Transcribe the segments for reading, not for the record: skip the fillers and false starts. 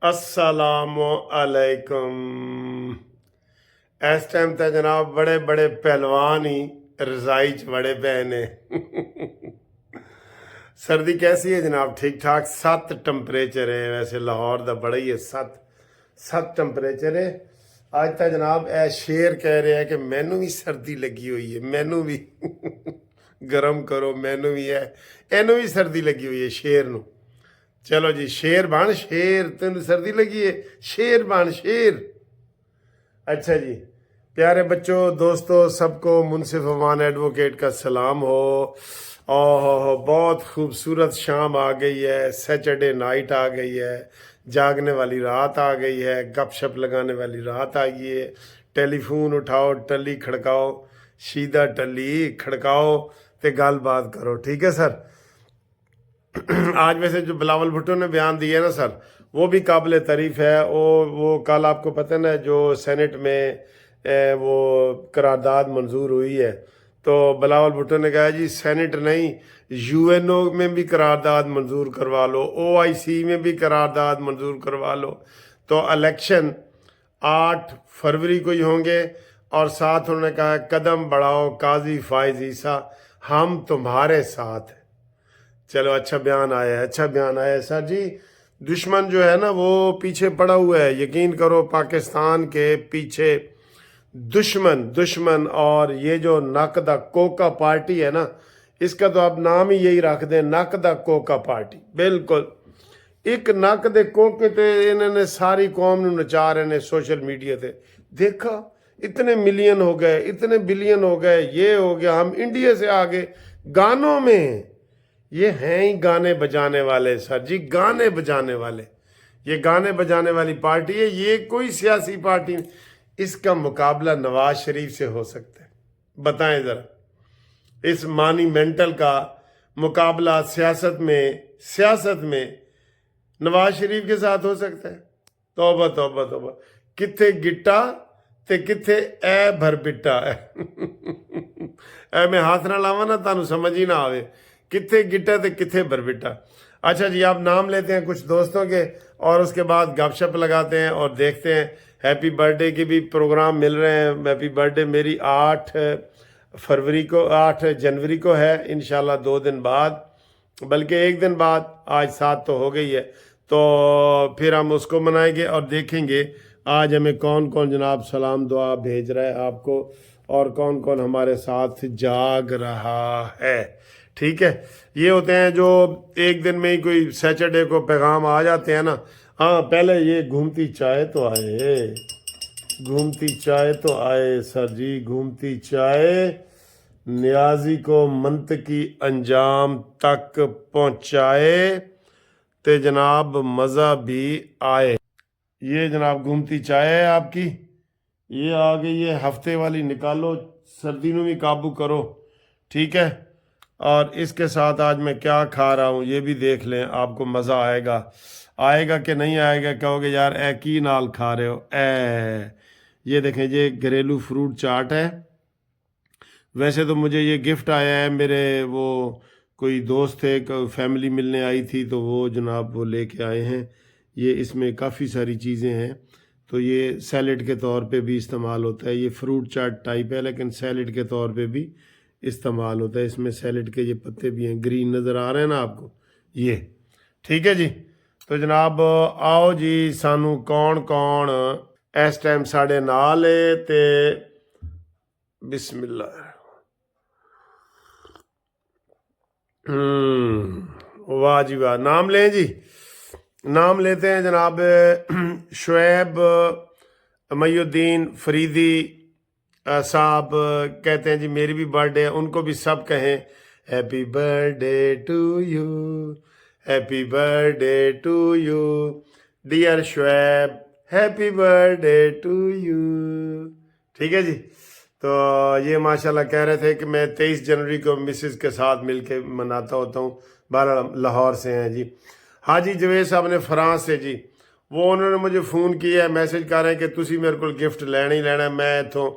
السلام علیکم۔ اس ٹائم تے جناب بڑے بڑے پہلوان ہی رضائی چ بڑے پے نے۔ سردی کیسی ہے جناب؟ ٹھیک ٹھاک 7 ٹمپریچر ہے، ویسے لاہور دا بڑا ہی ہے، 7 ٹمپریچر ہے آج تک جناب۔ اے شیر کہہ رہے ہیں کہ مینوں بھی سردی لگی ہوئی ہے، مینوں بھی گرم کرو، مینوں بھی ہے، اینوں بھی سردی لگی ہوئی ہے شیر نو۔ چلو جی شیر بن، شیر تین سردی لگی ہے، شیر بن شیر۔ اچھا جی پیارے بچوں، دوستوں، سب کو منصف امان ایڈوکیٹ کا سلام ہو۔ بہت خوبصورت شام آ گئی ہے، سیٹرڈے نائٹ آ گئی ہے، جاگنے والی رات آ گئی ہے، گپ شپ لگانے والی رات آ گئی ہے۔ ٹیلی فون اٹھاؤ، ٹلی کھڑکاؤ، شیدہ ٹلی کھڑکاؤ تے گل بات کرو، ٹھیک ہے سر؟ آج ویسے جو بلاول بھٹو نے بیان دیا ہے نا سر، وہ بھی قابل تعریف ہے۔ وہ کل آپ کو پتہ نا جو سینٹ میں وہ قرارداد منظور ہوئی ہے، تو بلاول بھٹو نے کہا جی سینٹ نہیں، یو این او میں بھی قرارداد منظور کروا لو، او آئی سی میں بھی قرارداد منظور کروا لو۔ تو الیکشن 8 فروری کو ہی ہوں گے، اور ساتھ انہوں نے کہا قدم بڑھاؤ قاضی فائز عیسیٰ، ہم تمہارے ساتھ ہیں۔ چلو اچھا بیان آیا ہے، اچھا بیان آیا ہے سر جی۔ دشمن جو ہے نا وہ پیچھے پڑا ہوا ہے، یقین کرو پاکستان کے پیچھے دشمن۔ اور یہ جو نک دا کوکا پارٹی ہے نا، اس کا تو آپ نام ہی یہی رکھ دیں، نک دا کوکا پارٹی۔ بالکل ایک نک دے کوکے تے انہوں نے ساری قوم نو نچا رہے نے سوشل میڈیا تے۔ دیکھا اتنے ملین ہو گئے، اتنے بلین ہو گئے، یہ ہو گیا، ہم انڈیا سے آگے گانوں میں۔ یہ ہیں ہی گانے بجانے والے سر جی، گانے بجانے والے۔ یہ گانے بجانے والی پارٹی ہے، یہ کوئی سیاسی پارٹی نہیں۔ اس کا مقابلہ نواز شریف سے ہو سکتا ہے؟ بتائیں ذرا، اس مانیمنٹل کا مقابلہ سیاست میں نواز شریف کے ساتھ ہو سکتا ہے؟ توبہ توبہ توبہ، کتھے گٹا تے کتھے اے بھر بٹا ہے۔ اے میں ہاتھ نہ لاواں نا تانوں سمجھ ہی نہ آوے، کتھے گٹا تے کتھے بربٹا۔ اچھا جی آپ نام لیتے ہیں کچھ دوستوں کے، اور اس کے بعد گپ شپ لگاتے ہیں اور دیکھتے ہیں۔ ہیپی برتھ ڈے کے بھی پروگرام مل رہے ہیں۔ ہیپی برتھ ڈے میری 8 جنوری کو ہے، انشاءاللہ 2 دن بعد، بلکہ 1 دن بعد، آج 7 تو ہو گئی ہے، تو پھر ہم اس کو منائیں گے اور دیکھیں گے آج ہمیں کون کون جناب سلام دعا بھیج رہا ہے آپ کو، اور کون کون ہمارے ساتھ جاگ رہا ہے۔ ٹھیک ہے، یہ ہوتے ہیں جو ایک دن میں ہی کوئی سیٹرڈے کو پیغام آ جاتے ہیں نا۔ ہاں پہلے یہ گھومتی چائے تو آئے، گھومتی چائے تو آئے سر جی، گھومتی چائے نیازی کو منطقی انجام تک پہنچائے تے جناب مزہ بھی آئے۔ یہ جناب گھومتی چائے ہے آپ کی، یہ آ گئی ہے ہفتے والی، نکالو، سردی نو بھی قابو کرو، ٹھیک ہے۔ اور اس کے ساتھ آج میں کیا کھا رہا ہوں یہ بھی دیکھ لیں، آپ کو مزہ آئے گا کہ نہیں آئے گا، کہو گے یار اے کی نال کھا رہے ہو۔ یہ دیکھیں، یہ گھریلو فروٹ چاٹ ہے۔ ویسے تو مجھے یہ گفٹ آیا ہے، میرے وہ کوئی دوست تھے، فیملی ملنے آئی تھی، تو وہ جناب وہ لے کے آئے ہیں۔ یہ اس میں کافی ساری چیزیں ہیں، تو یہ سیلڈ کے طور پہ بھی استعمال ہوتا ہے۔ یہ فروٹ چاٹ ٹائپ ہے لیکن سیلڈ کے طور پہ بھی استعمال ہوتا ہے۔ اس میں سیلڈ کے یہ پتے بھی ہیں، گرین نظر آ رہے ہیں نا آپ کو، یہ ٹھیک ہے جی۔ تو جناب آؤ جی، سانو کون اس ٹائم ساڑھے نال ہے تے بسم اللہ۔ واہ جی واہ، نام لیں جی، نام لیتے ہیں جناب۔ شعیب محی الدین فریدی صاحب کہتے ہیں جی میری بھی برتھ ڈے ہے، ان کو بھی سب کہیں happy birthday to you, happy birthday to you dear Shoaib, happy birthday to you, ٹھیک ہے جی۔ تو یہ ماشاءاللہ کہہ رہے تھے کہ میں 23 جنوری کو مسز کے ساتھ مل کے مناتا ہوتا ہوں، بہرحال لاہور سے ہیں جی۔ حاجی جوید صاحب نے فرانس سے جی، وہ انہوں نے مجھے فون کیا ہے، میسج کر رہے ہیں کہ تسی میرے کو گفٹ لینا ہی لینا ہے، میں اتوں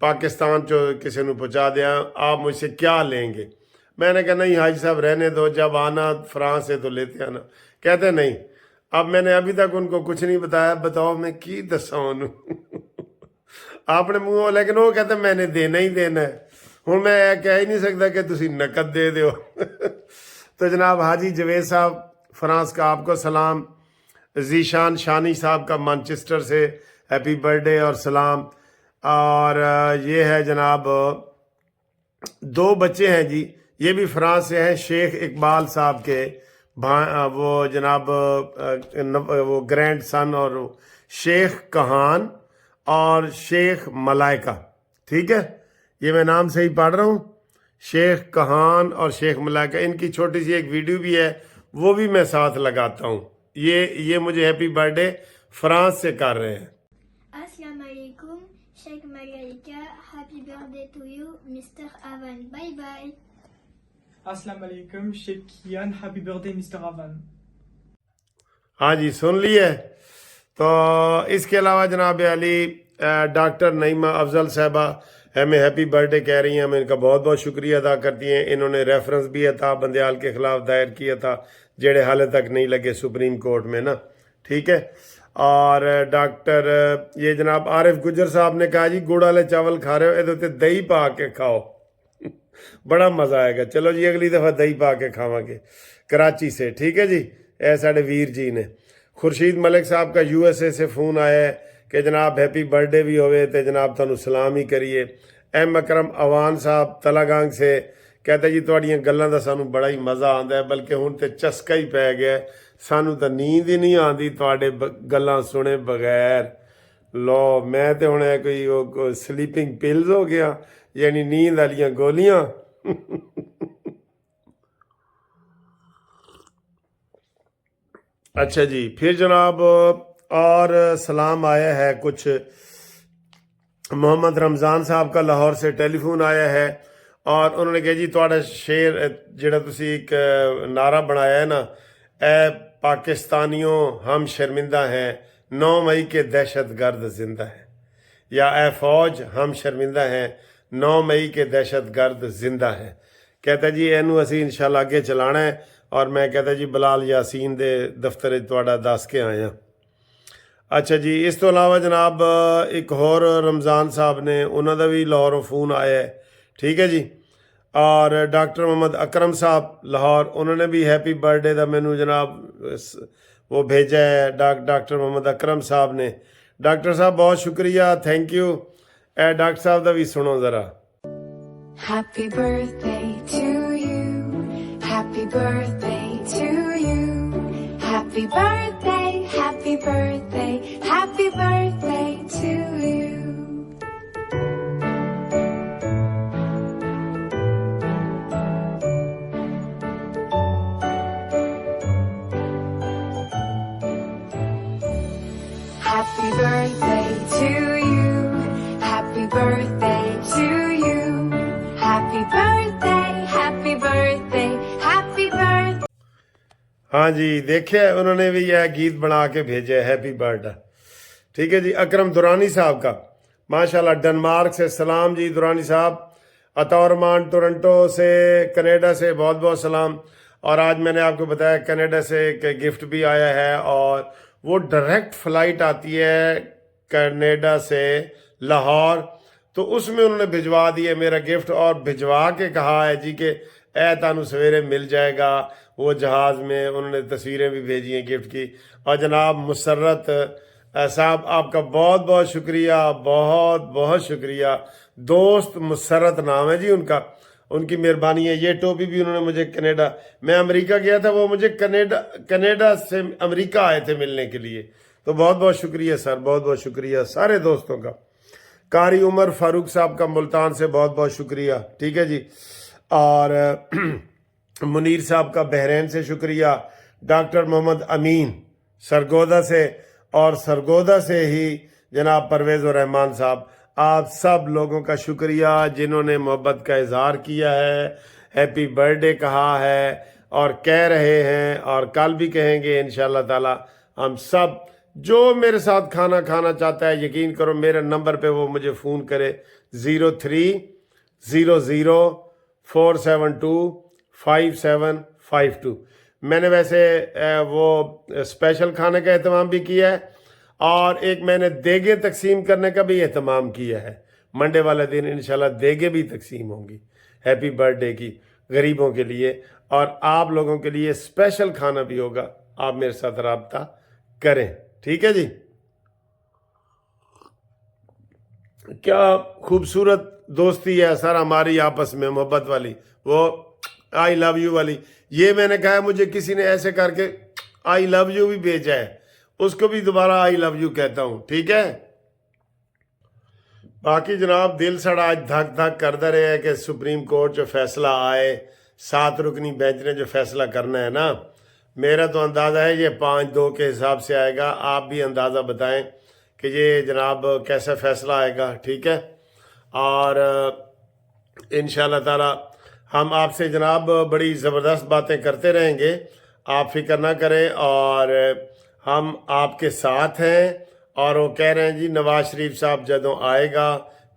پاکستان چو کسی نے پہنچا دیا، آپ مجھ سے کیا لیں گے؟ میں نے کہا نہیں حاجی صاحب رہنے دو، جب آنا فرانس سے تو لیتے آنا۔ کہتے نہیں اب میں نے ابھی تک ان کو کچھ نہیں بتایا، بتاؤ میں کی دساں انہوں آپ نے منہ، لیکن وہ کہتے میں نے دینا ہی دینا ہے، ہوں میں کہہ ہی نہیں سکتا کہ تسی نقد دے دیو تو جناب حاجی جوید صاحب فرانس کا آپ کو سلام، ذیشان شانی صاحب کا مانچسٹر سے ہیپی برتھ ڈے اور سلام، اور یہ ہے جناب 2 بچے ہیں جی، یہ بھی فرانس سے ہیں، شیخ اقبال صاحب کے وہ جناب وہ گرینڈ سن، اور شیخ کہان اور شیخ ملائکہ، ٹھیک ہے، یہ میں نام صحیح پڑھ رہا ہوں، شیخ کہان اور شیخ ملائکہ، ان کی چھوٹی سی ایک ویڈیو بھی ہے، وہ بھی میں ساتھ لگاتا ہوں، یہ مجھے ہیپی برتھ ڈے فرانس سے کر رہے ہیں۔ السلام علیکم Sheikh Malaika, happy birthday to you mister Aun, bye bye. السلام علیکم Sheikh Kayan, happy birthday mister Aun. ہاں جی سن لیے۔ تو اس کے علاوہ جناب علی ڈاکٹر نعیمہ افضل صاحبہ ہمیں ہیپی برتھ ڈے کہہ رہی ہیں، ہمیں ان کا بہت بہت شکریہ ادا کرتی ہیں، انہوں نے ریفرنس بھی تھا بندیال کے خلاف دائر کیا تھا، جڑے حالے تک نہیں لگے سپریم کورٹ میں نا، ٹھیک ہے۔ اور ڈاکٹر یہ جناب عارف گجر صاحب نے کہا جی گڑ والے چاول کھا رہے ہو، یہ دہی پا کے کھاؤ بڑا مزہ آئے گا، چلو جی اگلی دفعہ دہی پا کے کھاواں گے کراچی سے، ٹھیک ہے جی، اے ساڑے ویر جی نے۔ خورشید ملک صاحب کا USA سے فون آیا ہے کہ جناب ہیپی برتھ ڈے بھی ہوئے تو جناب تانوں سلام ہی کریے۔ ایم اکرم اوان صاحب تلاگانگ سے کہتے جی تواڈیاں گلاں دا سانوں بڑا ہی مزہ آندا ہے، بلکہ ہن تے چسکا ہی پی گیا ہے، سانوں تا نیند ہی نہیں آندی تواڈے گلاں سنے بغیر۔ لو میں تے ہن کوئی سلیپنگ پلز ہو گیا، یعنی نیند والیاں گولیاں اچھا جی، پھر جناب اور سلام آیا ہے کچھ، محمد رمضان صاحب کا لاہور سے ٹیلی فون آیا ہے، اور انہوں نے کہا جی تہاڈا شعر جڑا تسی ایک نعرہ بنایا ہے نا، اے پاکستانیوں ہم شرمندہ ہیں، 9 مئی کے دہشت گرد زندہ ہیں، یا اے فوج ہم شرمندہ ہیں، 9 مئی کے دہشت گرد زندہ ہیں۔ کہتا جی اینو اسی انشاءاللہ اگے چلانا ہے، اور میں کہتا جی بلال یاسین دے دفتر تہاڈا دس کے آیا۔ اچھا جی، اس تو علاوہ جناب ایک اور رمضان صاحب نے، انہوں دا بھی لاہوروں فون آیا ہے، ٹھیک ہے جی، اور ڈاکٹر محمد اکرم صاحب لاہور، انہوں نے بھی ہیپی برتھ ڈے دا مینو جناب وہ بھیجا ہے، ڈاکٹر محمد اکرم صاحب نے۔ ڈاکٹر صاحب بہت شکریہ، تھینک یو۔ اے ڈاکٹر صاحب دا بھی سنو ذرا۔ Happy birthday to you. Happy birthday to you. Happy birthday, happy birthday, happy birthday to you. Happy birthday to you. Happy birthday to you. Happy birthday, happy birthday, happy birthday. ہاں جی دیکھے انہوں نے بھی یہ گیت بنا کے بھیجے ہے، ہیپی برتھ ڈے، ٹھیک ہے جی۔ اکرم دورانی صاحب کا ماشاءاللہ ڈنمارک سے سلام جی، دورانی صاحب۔ عطارمان ٹورنٹو سے کینیڈا سے بہت بہت سلام۔ اور آج میں نے آپ کو بتایا کینیڈا سے ایک گفٹ بھی آیا ہے، اور وہ ڈائریکٹ فلائٹ آتی ہے کینیڈا سے لاہور، تو اس میں انہوں نے بھجوا دیے میرا گفٹ، اور بھجوا کے کہا ہے جی کہ اے تانوں سویرے مل جائے گا وہ جہاز میں، انہوں نے تصویریں بھی بھیجی ہیں گفٹ کی۔ اور جناب مسرت صاحب آپ کا بہت بہت شکریہ، بہت بہت شکریہ، دوست مسرت نام ہے جی ان کا، ان کی مہربانی ہے۔ یہ ٹوپی بھی انہوں نے مجھے کینیڈا، میں امریکہ گیا تھا، وہ مجھے کینیڈا سے امریکہ آئے تھے ملنے کے لیے، تو بہت بہت شکریہ سر، بہت بہت شکریہ سارے دوستوں کا۔ قاری عمر فاروق صاحب کا ملتان سے بہت بہت شکریہ، ٹھیک ہے جی۔ اور منیر صاحب کا بحرین سے شکریہ۔ ڈاکٹر محمد امین سرگودا سے، اور سرگودا سے ہی جناب پرویز الرحمان صاحب، آپ سب لوگوں کا شکریہ جنہوں نے محبت کا اظہار کیا ہے، ہیپی برتھ ڈے کہا ہے، اور کہہ رہے ہیں، اور کل بھی کہیں گے انشاءاللہ تعالی۔ ہم سب جو میرے ساتھ کھانا کھانا چاہتا ہے، یقین کرو میرے نمبر پہ وہ مجھے فون کرے، 0300 472 5752۔ میں نے ویسے وہ اسپیشل کھانے کا اہتمام بھی کیا ہے، اور ایک میں نے دیگیں تقسیم کرنے کا بھی اہتمام کیا ہے۔ منڈے والے دن انشاءاللہ دیگیں بھی تقسیم ہوں گی ہیپی برتھ ڈے کی غریبوں کے لیے، اور آپ لوگوں کے لیے اسپیشل کھانا بھی ہوگا۔ آپ میرے ساتھ رابطہ کریں، ٹھیک ہے جی؟ کیا خوبصورت دوستی ہے سر ہماری آپس میں، محبت والی، وہ آئی لو یو والی۔ یہ میں نے کہا ہے مجھے کسی نے ایسے کر کے آئی لو یو بھی بھیجا ہے، اس کو بھی دوبارہ آئی لو یو کہتا ہوں، ٹھیک ہے؟ باقی جناب دل سڑا آج دھک دھک کرتا رہے ہے کہ سپریم کورٹ جو فیصلہ آئے، 7 رکنی بینچ نے جو فیصلہ کرنا ہے نا، میرا تو اندازہ ہے یہ 5-2 کے حساب سے آئے گا۔ آپ بھی اندازہ بتائیں کہ یہ جناب کیسا فیصلہ آئے گا، ٹھیک ہے؟ اور انشاءاللہ تعالی ہم آپ سے جناب بڑی زبردست باتیں کرتے رہیں گے، آپ فکر نہ کریں، اور ہم آپ کے ساتھ ہیں۔ اور وہ کہہ رہے ہیں جی نواز شریف صاحب جدوں آئے گا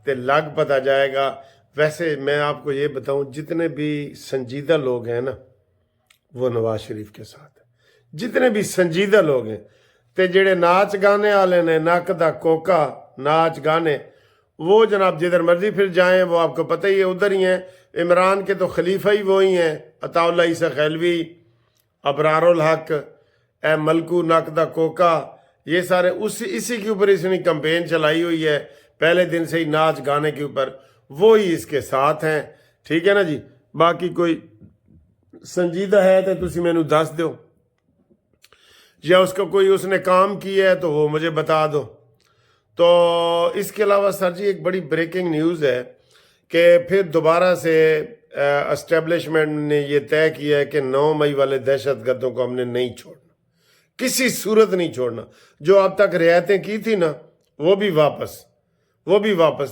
تو لگ پتہ جائے گا۔ ویسے میں آپ کو یہ بتاؤں، جتنے بھی سنجیدہ لوگ ہیں نا وہ نواز شریف کے ساتھ ہیں، جتنے بھی سنجیدہ لوگ ہیں۔ تے جڑے ناچ گانے والے نے، نک دا کوکا ناچ گانے، وہ جناب جدھر مرضی پھر جائیں، وہ آپ کو پتہ ہی ہے ادھر ہی ہیں۔ عمران کے تو خلیفہ ہی وہی ہیں، عطا اللہ عیسیٰ خیلوی، ابرار الحق، اے ملکو نک دا کوکا، یہ سارے اسی کے اوپر اس نے کمپین چلائی ہوئی ہے، پہلے دن سے ہی ناچ گانے کے اوپر وہی اس کے ساتھ ہیں، ٹھیک ہے نا جی؟ باقی کوئی سنجیدہ ہے تو تسی مینوں دس دیو، یا اس کو کوئی اس نے کام کیا ہے تو وہ مجھے بتا دو۔ تو اس کے علاوہ سر جی ایک بڑی بریکنگ نیوز ہے کہ پھر دوبارہ سے اسٹیبلشمنٹ نے یہ طے کیا ہے کہ 9 مئی والے دہشت گردوں کو ہم نے نہیں چھوڑنا، کسی صورت نہیں چھوڑنا۔ جو اب تک رعایتیں کی تھی نا وہ بھی واپس۔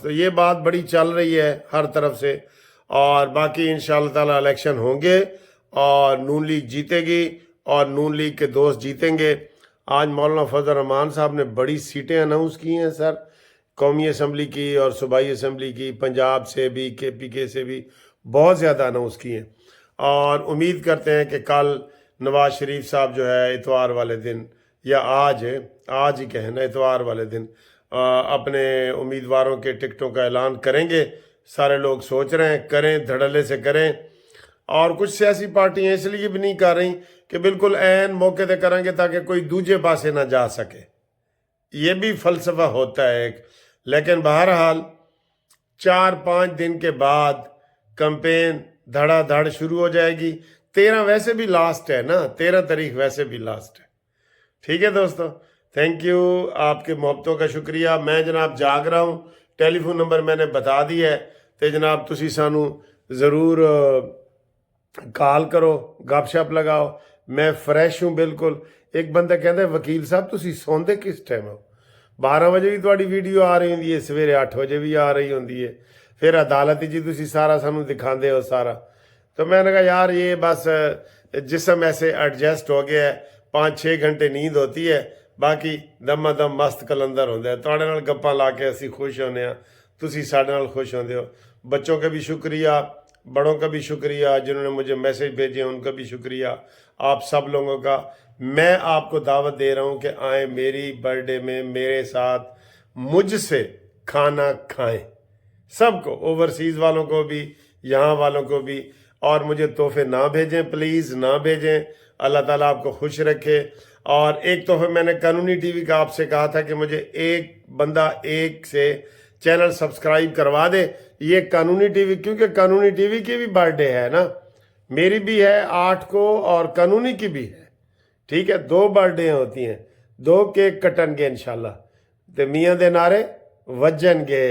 تو یہ بات بڑی چل رہی ہے ہر طرف سے، اور باقی انشاءاللہ تعالی الیکشن ہوں گے اور نون لیگ جیتے گی اور نون لیگ کے دوست جیتیں گے۔ آج مولانا فضل الرحمان صاحب نے بڑی سیٹیں اناؤنس کی ہیں سر، قومی اسمبلی کی اور صوبائی اسمبلی کی، پنجاب سے بھی، KPK سے بھی بہت زیادہ اناؤنس کی ہیں، اور امید کرتے ہیں کہ کل نواز شریف صاحب جو ہے اتوار والے دن، یا آج ہی کہنا اتوار والے دن اپنے امیدواروں کے ٹکٹوں کا اعلان کریں گے۔ سارے لوگ سوچ رہے ہیں کریں، دھڑلے سے کریں، اور کچھ سیاسی پارٹیاں اس لیے بھی نہیں کر رہی کہ بالکل عین موقع تے کریں گے تاکہ کوئی دوجے پاسے نہ جا سکے۔ یہ بھی فلسفہ ہوتا ہے ایک، لیکن بہرحال 4-5 دن کے بعد کمپین دھڑا دھڑ شروع ہو جائے گی۔ 13 ویسے بھی لاسٹ ہے نا، 13 تاریخ ویسے بھی لاسٹ ہے، ٹھیک ہے دوستو؟ تھینک یو، آپ کے محبتوں کا شکریہ۔ میں جناب جاگ رہا ہوں، ٹیلی فون نمبر میں نے بتا دیا ہے، تو جناب تسی سانو ضرور کال کرو، گپ شپ لگاؤ، میں فریش ہوں بالکل۔ ایک بندہ کہتا ہے وکیل صاحب تسی سوندے کس ٹائم ہو؟ 12 بجے بھی تہاڈی ویڈیو آ رہی ہوندی ہے، سویرے 8 بجے بھی آ رہی ہوندی ہے، پھر عدالت جی تسی سارا سانو دکھاندے ہو سارا۔ تو میں نے کہا یار یہ بس جسم ایسے ایڈجسٹ ہو گیا ہے، 5-6 گھنٹے نیند ہوتی ہے، باقی دم دم مست کلندر ہوندے ہیں۔ تواڈے نال گپاں لا کے اسی خوش ہونے ہاں، تسی ساڈے نال خوش ہوندے ہو۔ بچوں کا بھی شکریہ، بڑوں کا بھی شکریہ، جنہوں نے مجھے میسج بھیجے ان کا بھی شکریہ، آپ سب لوگوں کا۔ میں آپ کو دعوت دے رہا ہوں کہ آئیں میری برتھ ڈے میں میرے ساتھ مجھ سے کھانا کھائیں، سب کو، اوورسیز والوں کو بھی، یہاں والوں کو بھی، اور مجھے تحفے نہ بھیجیں، پلیز نہ بھیجیں۔ اللہ تعالیٰ آپ کو خوش رکھے۔ اور ایک تحفہ میں نے قانونی ٹی وی کا آپ سے کہا تھا کہ مجھے ایک بندہ ایک سے چینل سبسکرائب کروا دے، یہ قانونی ٹی وی، کیونکہ قانونی ٹی وی کی بھی برتھ ڈے ہے نا، میری بھی ہے 8 کو اور قانونی کی بھی ہے، ٹھیک ہے؟ 2 برتھ ڈے ہوتی ہیں، 2 کیک کٹن گے انشاءاللہ، تے میاں دے نعرے وجن گے۔